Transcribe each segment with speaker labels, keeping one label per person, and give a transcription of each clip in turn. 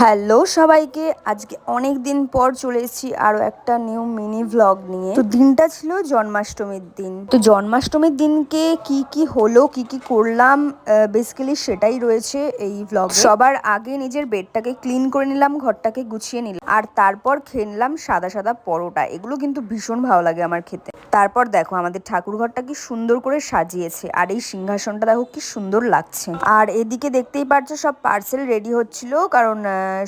Speaker 1: Hello সবাইকে, আজকে অনেক দিন পর চলে এসেছি আরো একটা নিউ মিনি ভ্লগ নিয়ে। তো দিনটা ছিল জন্মাষ্টমীর দিন। তো জন্মাষ্টমীর দিনকে কি কি হলো, কি কি করলাম, বেসিক্যালি সেটাই রয়েছে এই ভ্লগ। সবার আগে নিজের বেডটাকে ক্লিন করে নিলাম, ঘরটাকে গুছিয়ে নিলাম, আর তারপর খেয়ে নিলাম সাদা সাদা পরোটা। এগুলো কিন্তু ভীষণ ভালো লাগে আমার খেতে। তারপর দেখো আমাদের ঠাকুর ঘরটা কি সুন্দর করে সাজিয়েছে, আর এই সিংহাসনটা দেখো কি সুন্দর লাগছে। আর এদিকে দেখতেই পারছো সব পার্সেল রেডি হচ্ছিল, কারণ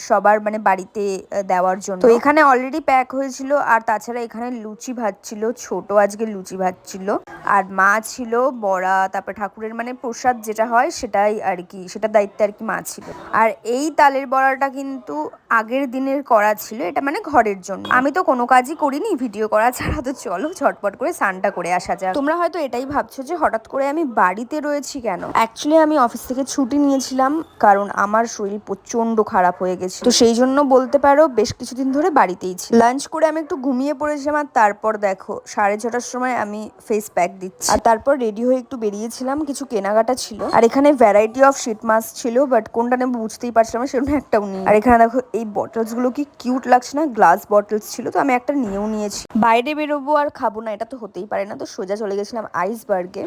Speaker 1: সবার মানে বাড়িতে দেওয়ার জন্য। তো এখানে অলরেডি প্যাক হয়েছিল, আর তাছাড়া এখানে লুচি ভাত ছিল, ছোট আজকে লুচি ভাত ছিল, আর মা ছিল, বড়া, তারপর ঠাকুরের মানে প্রসাদ যেটা হয় সেটাই আর কি, সেটার দায়িত্বে আর কি মা ছিল। আর এই তালের বড়াটা কিন্তু আগের দিনের করা ছিল, এটা মানে ঘরের জন্য। আমি তো কোনো কাজই করিনি ভিডিও করা ছাড়া, তো চলো ঝটপট করে স্নানটা করে আসা যাক। তোমরা হয়তো এটাই ভাবছো যে হঠাৎ করে আমি বাড়িতে রয়েছি কেন। অ্যাকচুয়ালি আমি অফিস থেকে ছুটি নিয়েছিলাম, কারণ আমার শরীর প্রচন্ড খারাপ হয়ে গেছে। তো সেই জন্য বলতে পারো বেশ কিছুদিন ধরে বাড়িতেই ছিল। লাঞ্চ করে আমি একটু ঘুমিয়ে পড়েছিলাম, আর তারপর দেখো 6:30টার সময় আমি ফেস প্যাক দিচ্ছি, আর তারপর রেডি হয়ে একটু বেরিয়েছিলাম, কিছু কেনাকাটা ছিল। আর এখানে ভ্যারাইটি অফ শীট মাস্ক ছিল, বাট কোনটা নেবো বুঝতেই পারছিলাম না, সেরকম একটাও নেই। আর এখানে দেখো এই বটলস গুলো কি কিউট লাগছে না, গ্লাস বটলস ছিল, তো আমি একটা নিয়েও নিয়েছি। বাইরে বেরোবো আর খাবো না, এটা তো হতেই পারে না, তো সোজা চলে গেছিলাম আইসবার্গে।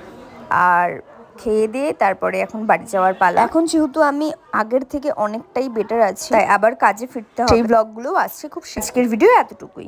Speaker 1: আর খেয়ে দিয়ে তারপরে এখন বাড়ি যাওয়ার পালা। এখন যেহেতু আমি আগের থেকে অনেকটাই বেটার আছি, তাই আবার কাজে ফিরতে হবে। সেই ব্লগগুলো আসছে খুব। আজকের ভিডিও এতটুকুই।